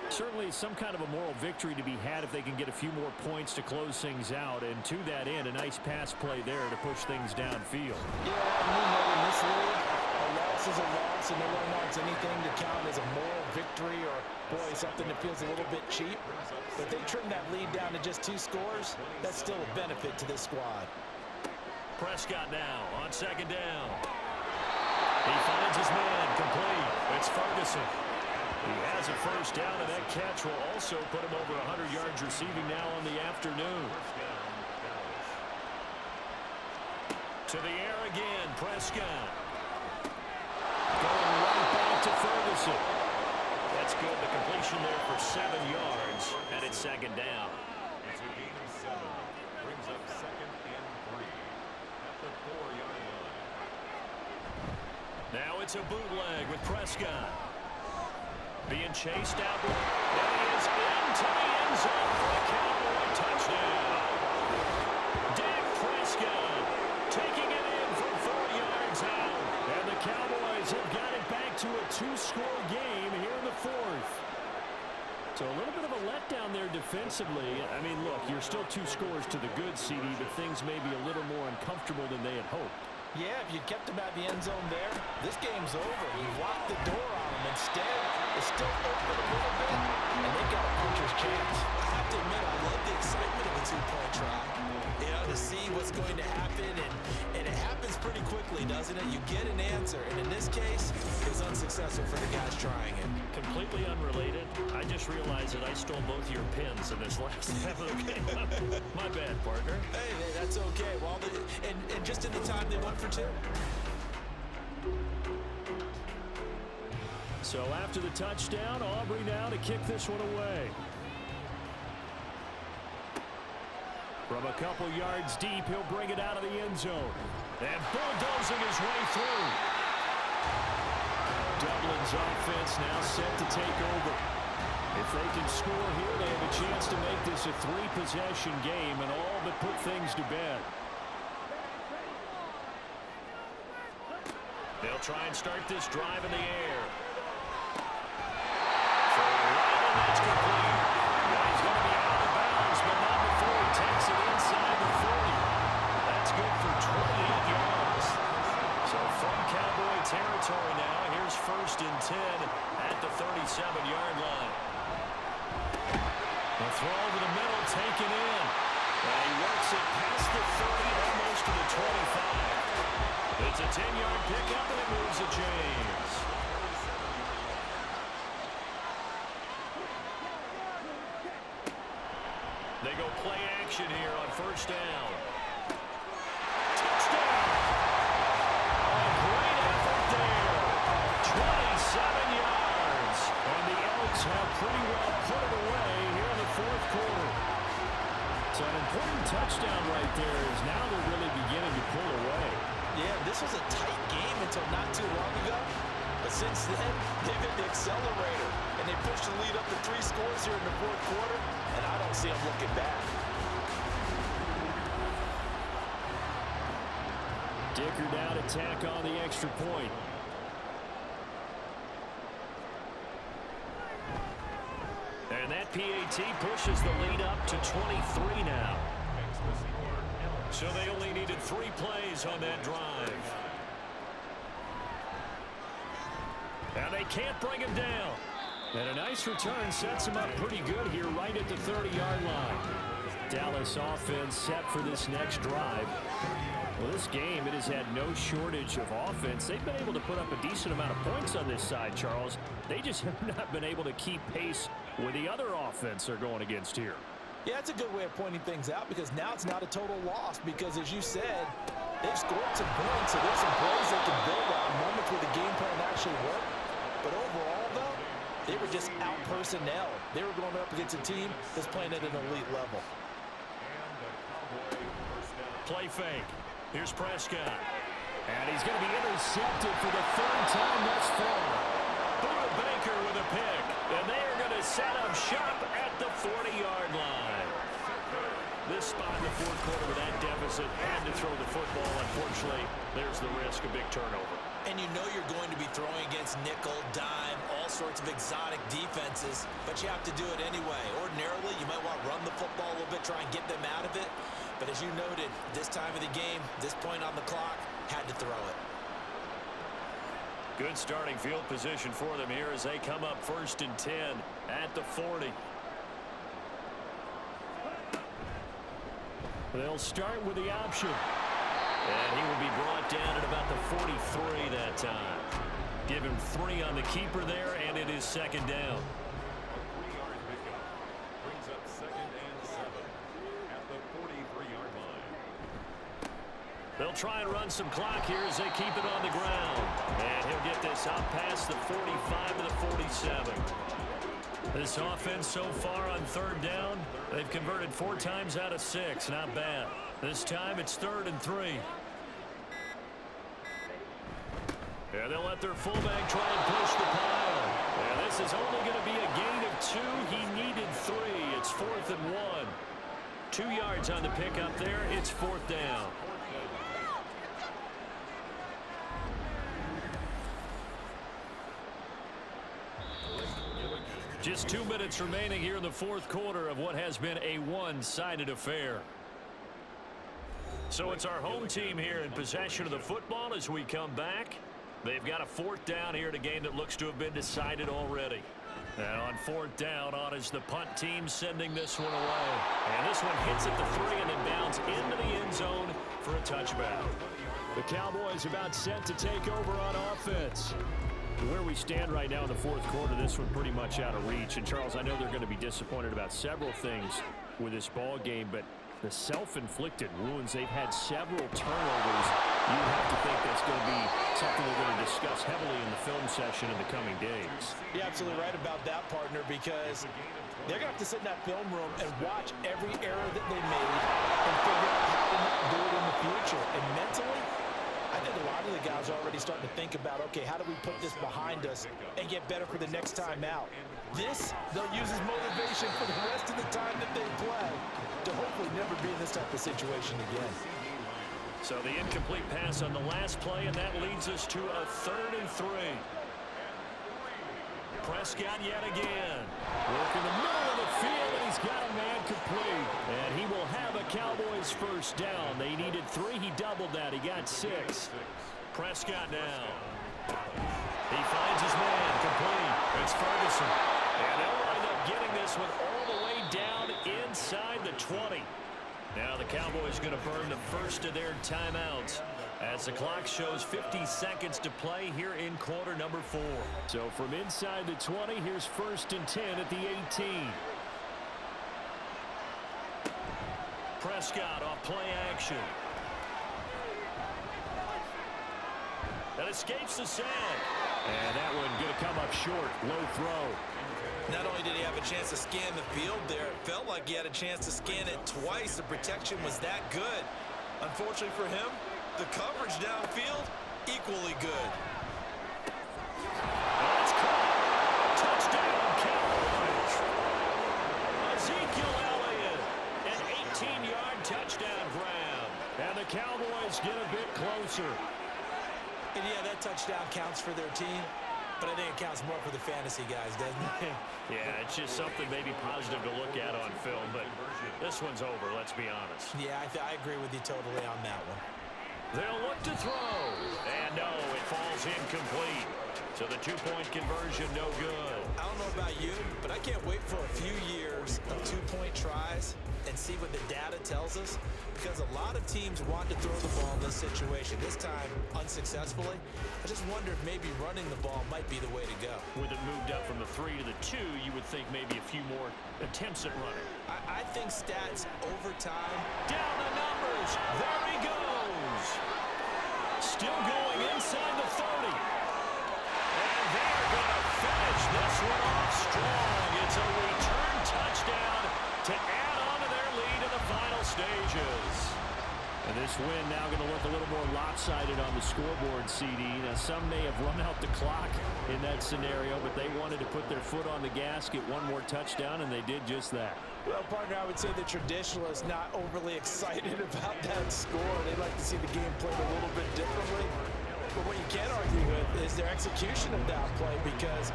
certainly some kind of a moral victory to be had if they can get a few more points to close things out. And to that end, a nice pass play there to push things downfield. Yeah, and we know in this league, a loss is a loss, and no one wants anything to count as a moral victory or, boy, something that feels a little bit cheap. But if they trim that lead down to just 2 scores, that's still a benefit to this squad. Prescott now on second down. He finds his man complete. It's Ferguson. He has a first down, and that catch will also put him over 100 yards receiving now on the afternoon. To the air again, Prescott. Going right back to Ferguson. That's good. The completion there for 7 yards, and it's second down. It's a gain of 7. Brings up 2nd and 3 at the 4-yard line. Now it's a bootleg with Prescott. Being chased out. And he is into the end zone for a Cowboy touchdown. Dak Prescott taking it in from 4 yards out. And the Cowboys have got it back to a 2-score game here in the 4th. So a little bit of a letdown there defensively. I mean, look, you're still 2 scores to the good, CD, but things may be a little more uncomfortable than they had hoped. Yeah, if you kept him at the end zone there, this game's over. You've locked the door on him. Instead, it's still open a little bit, and they've got a puncher's chance. I have to admit, I love the excitement of a 2-point try. You know, to see what's going to happen, and it happens pretty quickly, doesn't it? You get an answer, and in this case, it was unsuccessful for the guys trying it. Completely unrelated. I just realized that I stole both your pins in this last half of the game. My bad, partner. Hey, that's okay. Well, and just in the time they went for 2. So after the touchdown, Aubrey now to kick this one away. From a couple yards deep, he'll bring it out of the end zone. And bulldozing his way through. Dublin's offense now set to take over. If they can score here, they have a chance to make this a 3-possession game and all but put things to bed. They'll try and start this drive in the air. For Ryan, that's complete. Now he's going to be out of bounds, but not before he takes it inside the 40. That's good for 28 yards. So from Cowboy territory now, here's 1st and 10 at the 37-yard line. The throw over the middle, taken in. And he works it past the 30, almost to the 25. It's a 10-yard pickup, and it moves the chains. They go play action here on 1st down. Touchdown! A great effort there. 27 yards. And the Elks have touchdown right there, as now they're really beginning to pull away. Yeah, this was a tight game until not too long ago. But since then, they've hit the accelerator. And they pushed the lead up to 3 scores here in the fourth quarter. And I don't see them looking back. Dickard out, attack on the extra point. And that PAT pushes the lead up to 23 now. So they only needed 3 plays on that drive. And they can't bring him down. And a nice return sets him up pretty good here right at the 30-yard line. Dallas offense set for this next drive. Well, this game, it has had no shortage of offense. They've been able to put up a decent amount of points on this side, Charles. They just have not been able to keep pace with the other offense they're going against here. Yeah, that's a good way of pointing things out, because now it's not a total loss, because as you said, they've scored some points, so there's some plays they can build on, moments where the game plan actually worked. But overall, though, they were just out-personnel. They were going up against a team that's playing at an elite level. Play fake. Here's Prescott. And he's going to be intercepted for the 3rd time thus far. Buda Baker with a pick. And they are going to set up shop at the 40-yard line. This spot in the fourth quarter with that deficit, had to throw the football. Unfortunately, there's the risk of big turnover. And you know you're going to be throwing against nickel, dime, all sorts of exotic defenses, but you have to do it anyway. Ordinarily, you might want to run the football a little bit, try and get them out of it. But as you noted, this time of the game, this point on the clock, had to throw it. Good starting field position for them here as they come up 1st and 10 at the 40. They'll start with the option. And he will be brought down at about the 43 that time. Give him 3 on the keeper there, and it is 2nd down. Brings up 2nd and 7 at the 43-yard line. They'll try and run some clock here as they keep it on the ground. And he'll get this out past the 45 to the 47. This offense so far on 3rd down, they've converted 4 times out of 6. Not bad. This time it's 3rd and 3. And they'll let their fullback try and push the pile. And this is only going to be a gain of 2. He needed 3. It's 4th and 1. 2 yards on the pickup there. It's 4th down. Just 2 minutes remaining here in the fourth quarter of what has been a one-sided affair. So it's our home team here in possession of the football as we come back. They've got a 4th down here in a game that looks to have been decided already. And on 4th down, on is the punt team sending this one away. And this one hits at the 3 and then bounds into the end zone for a touchback. The Cowboys about set to take over on offense. Where we stand right now in the fourth quarter, this one pretty much out of reach. And, Charles, I know they're going to be disappointed about several things with this ball game, but the self-inflicted wounds, they've had several turnovers. You have to think that's going to be something they're going to discuss heavily in the film session in the coming days. You're absolutely right about that, partner, because they're going to have to sit in that film room and watch every error that they made and figure out how to not do it in the future. And mentally, I think a lot of the guys are already starting to think about, okay, how do we put this behind us and get better for the next time out? This, they'll use as motivation for the rest of the time that they play to hopefully never be in this type of situation again. So the incomplete pass on the last play, and that leads us to a 3rd and 3. Prescott yet again. Work in the middle of the field, and he's got a man complete. And he will have a Cowboys 1st down. They needed 3. He doubled that. He got 6. Prescott now. He finds his man complete. It's Ferguson. And they'll wind up getting this one all the way down inside the 20. Now the Cowboys going to burn the first of their timeouts as the clock shows 50 seconds to play here in quarter number 4. So from inside the 20, here's 1st and 10 at the 18. Prescott off play action. That escapes the sack. And that one going to come up short. Low throw. Not only did he have a chance to scan the field there, it felt like he had a chance to scan it twice. The protection was that good. Unfortunately for him, the coverage downfield, equally good. That's caught. Touchdown, Cowboys. Ezekiel Elliott, an 18-yard touchdown grab. And the Cowboys get a bit closer. And yeah, that touchdown counts for their team, but I think it counts more for the fantasy guys, doesn't it? Yeah, it's just something maybe positive to look at on film, but this one's over, let's be honest. Yeah, I agree with you totally on that one. They'll look to throw. And no, it falls incomplete. So the two-point conversion, no good. I don't know about you, but I can't wait for a few years of two-point tries and see what the data tells us, because a lot of teams want to throw the ball in this situation. This time, unsuccessfully. I just wonder if maybe running the ball might be the way to go. With it moved up from the 3 to the 2, you would think maybe a few more attempts at running. I think stats over time. Down the numbers. There he goes. Still going inside the 30. And they're going to finish this one off strong. It's a return touchdown to add on to their lead in the final stages. And this win now going to look a little more lopsided on the scoreboard, CD. Now, some may have run out the clock in that scenario, but they wanted to put their foot on the gas, get one more touchdown, and they did just that. Well, partner, I would say the traditionalists not overly excited about that score. They'd like to see the game played a little bit differently. But what you can't argue with is their execution of that play, because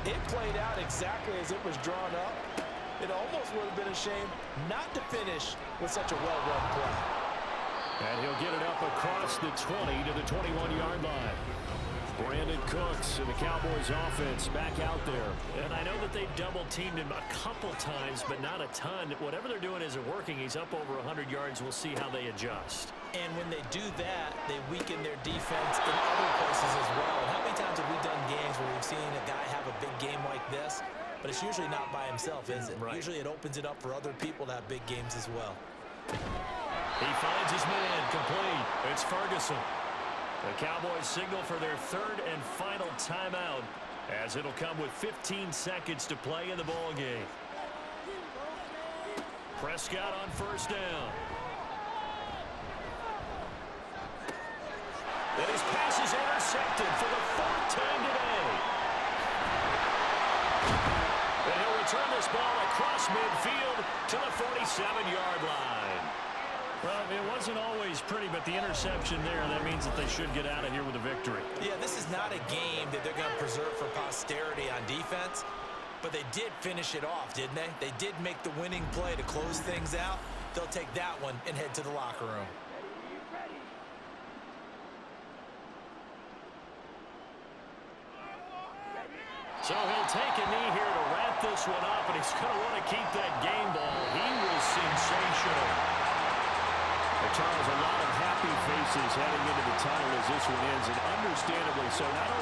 it played out exactly as it was drawn up. It almost would have been a shame not to finish with such a well-run play. And he'll get it up across the 20 to the 21-yard line. Brandon Cooks and the Cowboys offense back out there. And I know that they've double-teamed him a couple times, but not a ton. Whatever they're doing isn't working. He's up over 100 yards. We'll see how they adjust. And when they do that, they weaken their defense in other places as well. And how many times have we done games where we've seen a guy have a big game like this? But it's usually not by himself, is it? Right. Usually it opens it up for other people to have big games as well. He finds his man complete. It's Ferguson. The Cowboys signal for their third and final timeout, as it'll come with 15 seconds to play in the ball game. Prescott on first down. And his pass is intercepted for the fourth time today. And he'll return this ball across midfield to the 47-yard line. Well, it wasn't always pretty, but the interception there, that means that they should get out of here with a victory. Yeah, this is not a game that they're going to preserve for posterity on defense, but they did finish it off, didn't they? They did make the winning play to close things out. They'll take that one and head to the locker room. So he'll take a knee here to wrap this one up, and he's going to want to keep that game ball. He was sensational. Charles, a lot of happy faces heading into the tunnel as this one ends, and understandably so. Not only